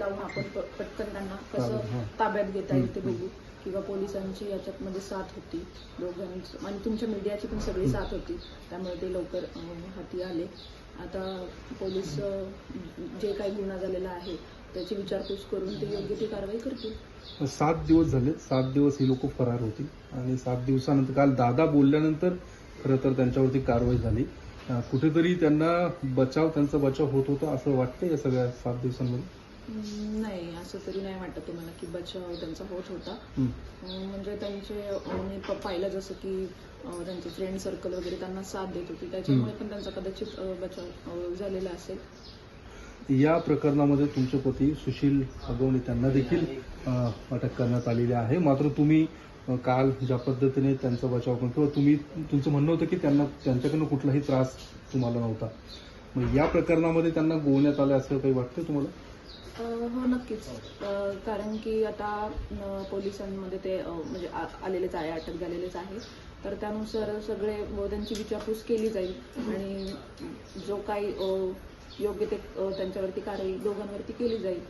लावून आपण पटकन त्यांना कसं ताब्यात घेता येईल ते बघू, किंवा पोलिसांची याच्यात साथ होती दोघांची आणि तुमच्या मीडियाची पण सगळी साथ होती, त्यामुळे ते लवकर हाती आले. आता पोलीस जे काही गुन्हा झालेला आहे त्याची विचारपूस करून ते योग्य ती कारवाई करतील. 7 दिवस झाले, 7 दिवस ही लोक फरार होती आणि 7 दिवसानंतर काल दादा बोलल्यानंतर खरं तर त्यांच्यावरती कारवाई झाली. कुठेतरी त्यांना त्यांचा बचाव होत होता असं वाटतं या सगळ्या 7 दिवसांमध्ये? नाही, असं तरी नाही वाटत तुम्हाला की बचाव त्यांचा होत होता. म्हणजे त्यांचे मी पाहिलं जसं की त्यांचे फ्रेंड सर्कल वगैरे त्यांना साथ देत होती, त्याच्यामुळे पण त्यांचा कदाचित बचाव झालेला असेल. या प्रकरणामध्ये तुमचे पती सुशील अगवणे त्यांना देखील अटक करण्यात आलेली आहे. मात्र तुम्ही काल ज्या पद्धतीने त्यांचा बचाव करतो, तुमचं म्हणणं होतं की त्यांच्याकडनं कुठलाही त्रास तुम्हाला नव्हता. मग या प्रकरणामध्ये त्यांना गोवण्यात आलं असं काही वाटतं तुम्हाला? हो, नक्कीच. कारण की आता पोलिसांमध्ये ते म्हणजे आलेलेच आहे, अटक झालेलेच आहे, तर त्यानुसार सगळे त्यांची विचारपूस केली जाईल आणि जो काही योग्य ते त्यांच्यावरती कारवाई दोघांवरती केली जाईल.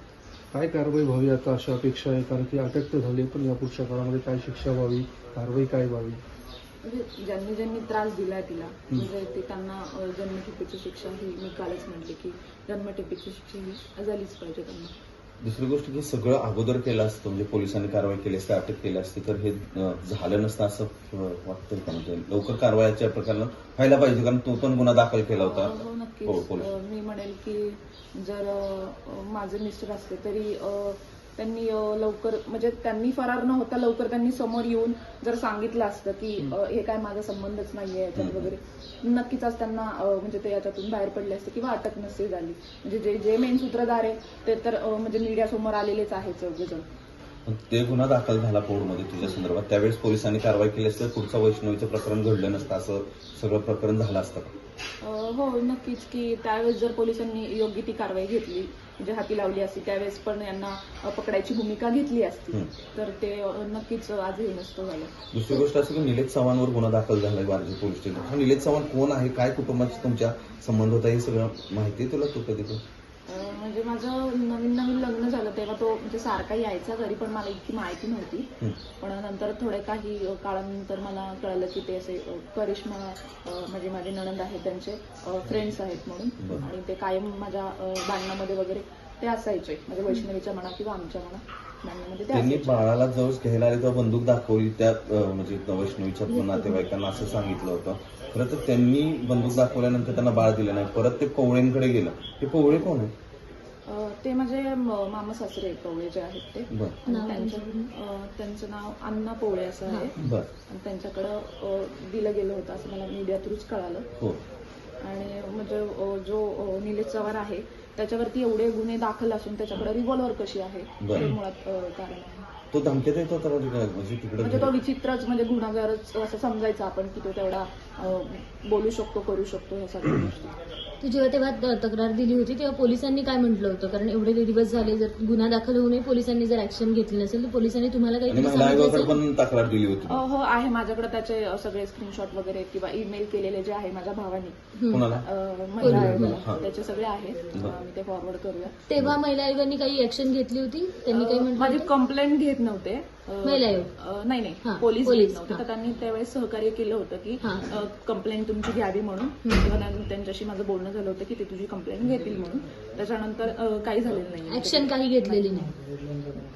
काय कारवाई व्हावी आता अशा अपेक्षा आहे? कारण की अटक तर झाली, पण या पुढच्या काळामध्ये काय शिक्षा व्हावी, कारवाई काय व्हावी? म्हणजे ज्यांनी त्रास दिलाय तिला, म्हणजे ते त्यांना जन्मठेपेची शिक्षा ही मी कालच म्हटले की जन्मठेपेची शिक्षा ही झालीच पाहिजे त्यांना. दुसरी गोष्ट की सगळं अगोदर केलं असतं, म्हणजे पोलिसांनी कारवाई केली असते, अटक केली असती, तर हे झालं नसतं असं वाटतं का? म्हणजे लवकर कारवाईच्या प्रकरणात व्हायला पाहिजे, कारण तो पण गुन्हा दाखल केला होता. हो, नक्कीच. मी म्हणेल की जर माझे मिस्टर असते तरी त्यांनी लवकर, म्हणजे त्यांनी फरार न होता लवकर त्यांनी समोर येऊन जर सांगितलं असतं की हे काय माझा संबंधच नाहीये याच्यात वगैरे, नक्कीच आज त्यांना म्हणजे ते याच्यातून बाहेर पडले असते किंवा अटक नसते झाली. म्हणजे जे मेन सूत्रधार आहे ते तर म्हणजे मीडियासमोर आलेलेच आहे चौघेजण. ते गुन्हा दाखल झाला कोर्टमध्ये तुझ्या संदर्भात, त्यावेळेस पोलिसांनी कारवाई केली असतं, पुढचं वैष्णवीचं प्रकरण घडलं नसतं, असं सगळं प्रकरण झालं असतं. हो, नक्कीच. की त्यावेळेस जर पोलिसांनी योग्य ती कारवाई घेतली, म्हणजे हाती लावली असती, त्यावेळेस पण यांना पकडायची भूमिका घेतली असती, तर ते नक्कीच आज हे नसतं झालं. दुसरी गोष्ट असं की निलेश चव्हाणवर गुन्हा दाखल झालाय वारजे पोलीस स्टेशन. हा निलेश चव्हाण कोण आहे, काय कुटुंबाशी तुमच्या संबंध होता, हे सगळं माहिती आहे तुला? तू कधी म्हणजे माझं नवीन लग्न झालं तेव्हा तो म्हणजे सारखा यायचा घरी, पण मला इतकी माहिती नव्हती. पण नंतर थोड्या काही काळानंतर मला कळलं की ते असे करिश्मा म्हणजे माझे नणंद आहेत त्यांचे फ्रेंड्स आहेत म्हणून, आणि ते कायम माझ्या भांडणामध्ये वगैरे ते असायचे, म्हणजे वैष्णवीच्या म्हणा किंवा आमच्या म्हणा भांडणामध्ये. त्यांनी बाळाला जवळ घ्यायला आले तेव्हा बंदूक दाखवली त्या म्हणजे वैष्णवीच्या नातेवाईकांना असं सांगितलं होतं. खरं तर त्यांनी बंदूक दाखवल्यानंतर त्यांना बाळ दिलं नाही, परत ते पवळेंकडे गेलं. ते पवळे कोण आहे? ते माझे मामा सासरे पवळे जे आहेत ते, त्यांचं नाव अण्णा पवळे असं आहे, आणि त्यांच्याकडं दिलं गेलं होतं असं मला मीडिया थ्रूच कळालं. आणि म्हणजे जो निलेश चव्हाण आहे त्याच्यावरती एवढे गुन्हे दाखल असून त्याच्याकडे रिव्हॉल्वर कशी आहे हे मुळात कारण आहे. तो धमक्यात येतो तर म्हणजे तो विचित्रच, म्हणजे गुन्हेगारच असं समजायचं आपण की तो तेवढा बोलू शकतो, करू शकतो ह्या सगळ्या गोष्टी. तू जेव्हा तेव्हा तक्रार दिली होती तेव्हा पोलिसांनी काय म्हटलं होतं? कारण एवढे दिवस झाले, जर गुन्हा दाखल होऊनही पोलिसांनी जर ऍक्शन घेतली नसेल तर पोलिसांनी तुम्हाला काही पण तक्रार दिली होती? हो, आहे माझ्याकडे त्याचे सगळे स्क्रीनशॉट वगैरे किंवा ईमेल केलेले जे आहे माझ्या भावाने, महिला आयोगाला, त्याचे सगळे आहेत, मी ते फॉरवर्ड करूया. तेव्हा महिला आयोगाने काही ऍक्शन घेतली होती? त्यांनी काही म्हटलं? माझी कंप्लेंट घेत नव्हते महिला आयोग? नाही, पोलीस घेत नव्हते, तर त्यांनी त्यावेळेस सहकार्य केलं होतं की कंप्लेंट तुमची घ्यावी म्हणून, किंवा त्यांच्याशी माझं बोलणं झालं होतं की ते तुझी कंप्लेंट घेतील म्हणून. त्याच्यानंतर काही झालेलं नाही, ऍक्शन काही घेतलेली नाही.